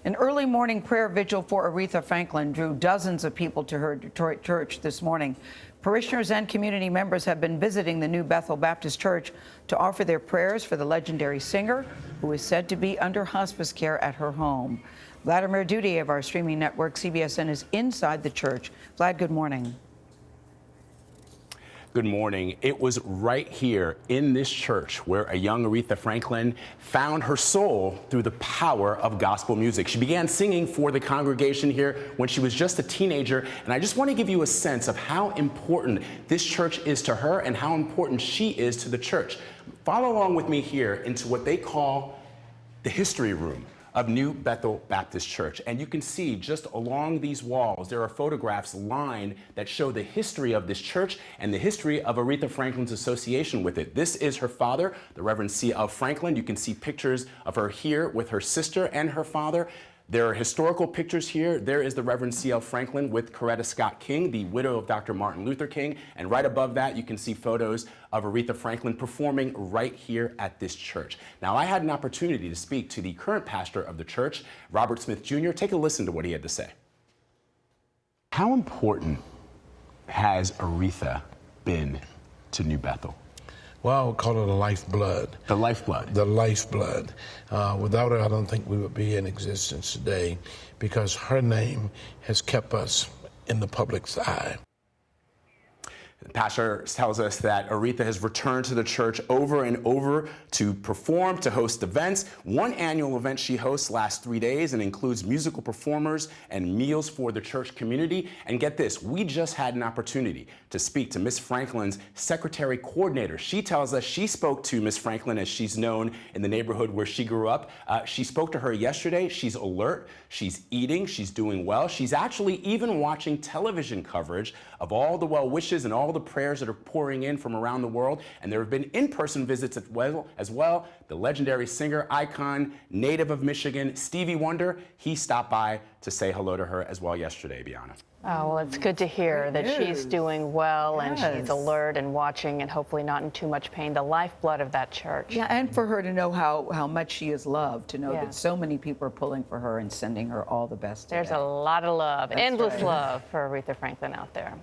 An early morning prayer vigil for Aretha Franklin drew dozens of people to her Detroit church this morning. Parishioners and community members have been visiting the new Bethel Baptist Church to offer their prayers for the legendary singer, who is said to be under hospice care at her home. Vladimir Duthiers of our streaming network, CBSN, is inside the church. Vlad, good morning. Good morning. It was right here in this church where a young Aretha Franklin found her soul through the power of gospel music. She began singing for the congregation here when she was just a teenager, and I just want to give you a sense of how important this church is to her and how important she is to the church. Follow along with me here into what they call the history room of New Bethel Baptist Church. And you can see just along these walls, there are photographs lined that show the history of this church and the history of Aretha Franklin's association with it. This is her father, the Reverend C.L. Franklin. You can see pictures of her here with her sister and her father. There are historical pictures here. There is the Reverend C.L. Franklin with Coretta Scott King, the widow of Dr. Martin Luther King. And right above that, you can see photos of Aretha Franklin performing right here at this church. Now, I had an opportunity to speak to the current pastor of the church, Robert Smith Jr. Take a listen to what he had to say. How important has Aretha been to New Bethel? Well, I would call it a lifeblood. The lifeblood. The lifeblood. Without her, I don't think we would be in existence today, because her name has kept us in the public's eye. The pastor tells us that Aretha has returned to the church over and over to perform, to host events. One annual event she hosts lasts 3 days and includes musical performers and meals for the church community. And get this, we just had an opportunity to speak to Miss Franklin's secretary coordinator. She tells us she spoke to Miss Franklin, as she's known in the neighborhood where she grew up. She spoke to her yesterday. She's alert, she's eating, she's doing well. She's actually even watching television coverage of all the well wishes and all the prayers that are pouring in from around the world. And there have been in-person visits as well. The legendary singer, icon, native of Michigan, Stevie Wonder, he stopped by to say hello to her as well yesterday, Bianna. Oh, well, it's good to hear that she's doing well and she's alert and watching and hopefully not in too much pain, the lifeblood of that church. Yeah, and for her to know how much she is loved, to know that so many people are pulling for her and sending her all the best. There's a lot of love, endless love for Aretha Franklin out there.